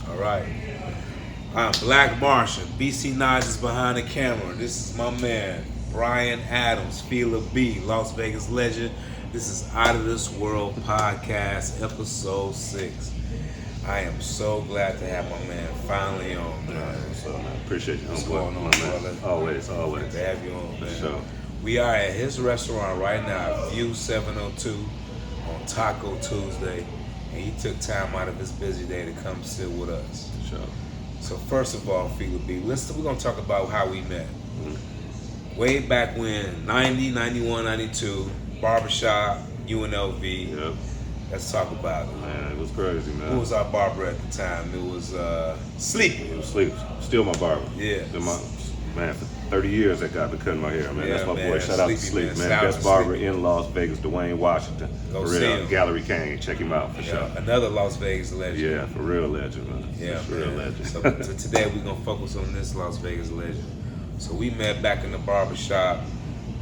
All right. I'm Black Martian. BC Nodge is behind the camera. This is my man, Brian Adams, Feeler B, Las Vegas legend. This is Out of This World podcast, episode 6. I am so glad to have my man finally on, man. So, man, appreciate you. What's going on, brother? Always. Good to have you on, man. Sure. We are at his restaurant right now, View 702, on Taco Tuesday. And he took time out of his busy day to come sit with us. Sure. So first of all, Feeler B, we're going to talk about how we met. Mm-hmm. Way back when, 90, 91, 92, barbershop, UNLV. Yep. Let's talk about it. Man, it was crazy, man. Who was our barber at the time? It was Sleepy. It was Sleep. Still my barber. Yeah. Man, for 30 years that guy been cutting my hair, man. Yeah, that's my man. boy. Shout out to Sleepy, Sleep, man. Shout out Best to barber Sleepy. in Las Vegas, Dwayne Washington. Go for see real. him. Gallery Kane. Check him out for sure. Another Las Vegas legend. Yeah, for real legend, man. Yeah, for real legend. So today we're going to focus on this Las Vegas legend. So we met back in the barber shop.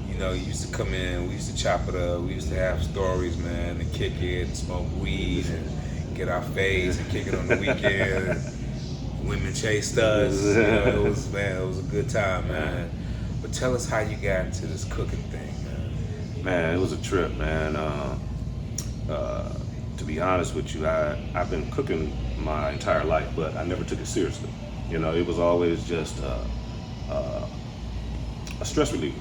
You know, you used to come in, we used to chop it up, we used to have stories, man, and kick it, and smoke weed, and get our fades, and kick it on the weekend. Women chased us. You know, it was a good time, man. But tell us how you got into this cooking thing, man. Man, it was a trip, man. To be honest with you, I've been cooking my entire life, but I never took it seriously. You know, it was always just a stress reliever,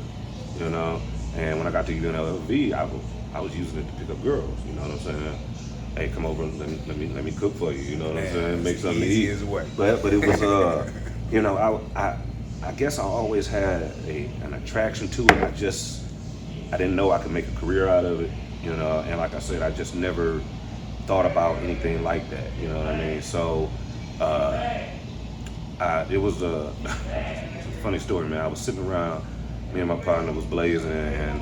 you know. And when I got to UNLV, I was using it to pick up girls. You know what I'm saying? Hey, come over and let me cook for you. You know what I'm saying? Make something to eat. But it was you know, I guess I always had an attraction to it. I didn't know I could make a career out of it. You know, and like I said, I just never thought about anything like that. You know what I mean? So it was a funny story, man. I was sitting around. Me and my partner was blazing, and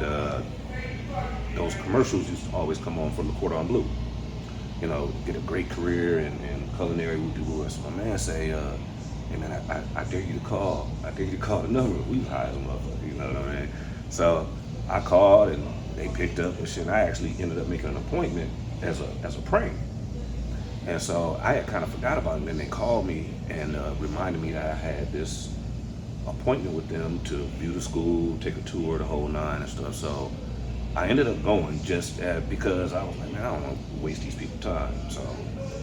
those commercials used to always come on from the Cordon Bleu. You know, get a great career in culinary woo-doo. So my man say, hey man, I dare you to call. I dare you to call the number. We was high as a motherfucker, you know what I mean? So I called and they picked up and shit. And I actually ended up making an appointment as a prank. And so I had kind of forgot about it. And then they called me and reminded me that I had this appointment with them to view the school, take a tour, the whole nine and stuff. So I ended up going just because I was like, man, I don't want to waste these people's time. So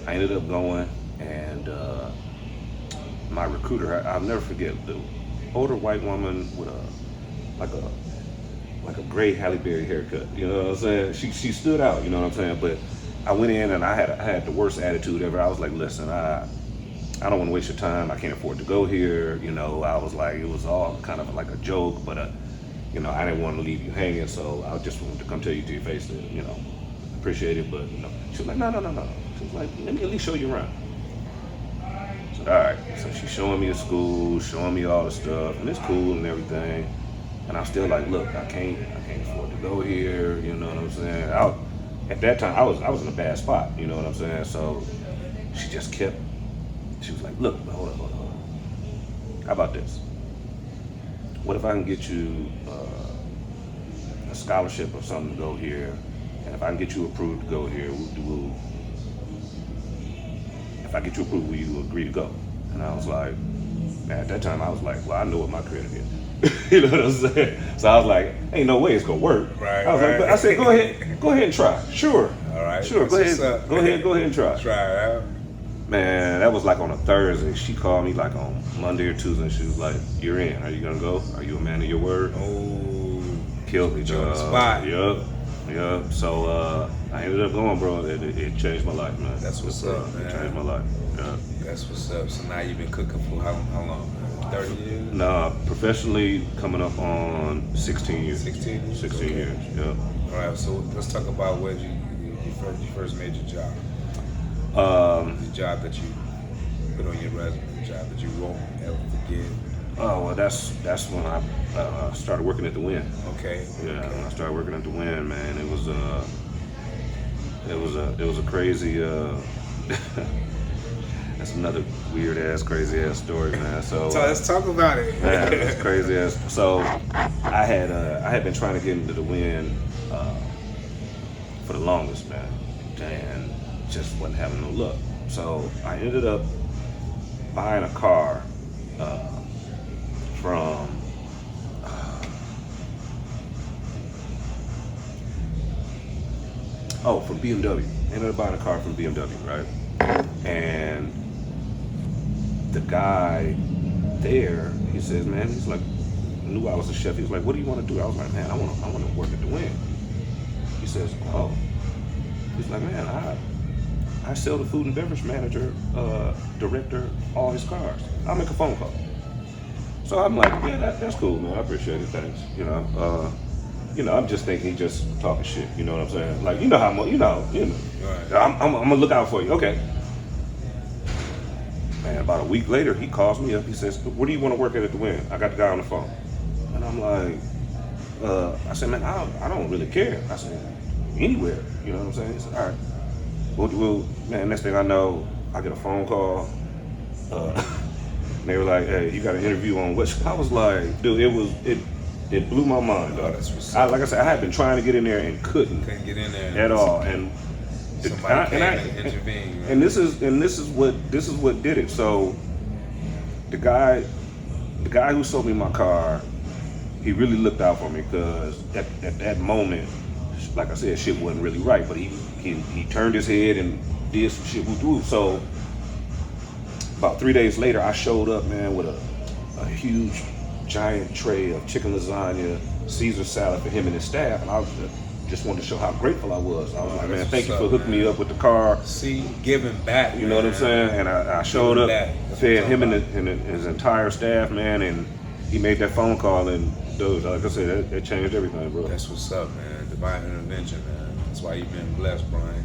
I ended up going, and my recruiter, I'll never forget, the older white woman with a gray Halle Berry haircut. You know what I'm saying? She stood out. You know what I'm saying? But I went in and I had the worst attitude ever. I was like, listen, I don't want to waste your time. I can't afford to go here. You know, I was like, it was all kind of like a joke, but you know, I didn't want to leave you hanging, so I just wanted to come tell you to your face that, you know, appreciate it, but, you know. She was like, no. She was like, let me at least show you around. I said, all right. So she's showing me the school, showing me all the stuff, and it's cool and everything. And I'm still like, look, I can't afford to go here, you know what I'm saying? At that time, I was in a bad spot, you know what I'm saying? So she just kept, she was like, look, hold up. How about this? What if I can get you a scholarship or something to go here? And if I can get you approved to go here, if I get you approved, will you agree to go? And I was like, man, at that time, I was like, well, I know what my credit is. You know what I'm saying? So I was like, ain't no way it's gonna work. Right. Like, I said, go ahead and try. Sure. All right. Sure. Go ahead and try. Try it out. Man, that was like on a Thursday. She called me like on Monday or Tuesday, and she was like, you're in. Are you gonna go? Are you a man of your word? Oh, killed me, on the spot. Yup. So I ended up going, bro. It changed my life, man. That's what's up, man. It changed my life. Yeah. That's what's up. So now you've been cooking for how long? 30 years? Nah, professionally coming up on 16 years. 16 years? 16 years, yeah. All right, so let's talk about where you first made your job. The job that you put on your resume, the job that you won't ever forget. Oh, well, that's when I started working at the Wynn. Okay. Yeah, when I started working at the Wynn, man, it was a crazy. That's another weird ass, crazy ass story, man. So let's talk about it. Man, it's crazy ass. So I had been trying to get into the Wynn for the longest, man, and just wasn't having no luck. So I ended up buying a car from from BMW. Ended up buying a car from BMW, right? And the guy there, he says, man, he's like, knew I was a chef. He was like, what do you want to do? I was like, man, I want to work at the Wynn. He says, oh. He's like, man, I sell the food and beverage manager, director, all his cars. I'll make a phone call. So I'm like, yeah, that's cool, man. I appreciate it, thanks. I'm just thinking, just talking shit. You know what I'm saying? Like, you know how much, Right. I'm gonna look out for you. Okay. Man, about a week later, he calls me up. He says, where do you want to work at the Wynn? I got the guy on the phone. And I'm like, I said, man, I don't really care. I said, anywhere. You know what I'm saying? He said, all right. Well, man, next thing I know, I get a phone call. They were like, hey, you got an interview on what? I was like, dude, it blew my mind, dog. That's what's Like I said, I had been trying to get in there and couldn't get in there at all. And somebody came and intervened. Right? and this is what did it. So the guy who sold me my car, he really looked out for me because at that moment, like I said, shit wasn't really right. But he turned his head and did some shit. So about 3 days later, I showed up, man, with a huge, giant tray of chicken lasagna, Caesar salad for him and his staff, and I just wanted to show how grateful I was. I was like, man, thank you for hooking me up with the car. See, giving back. You know what I'm saying? And I showed up, fed him and his entire staff, man, and he made that phone call, and dude, like I said, it changed everything, bro. That's what's up, man. Divine intervention, man. That's why you've been blessed, Brian.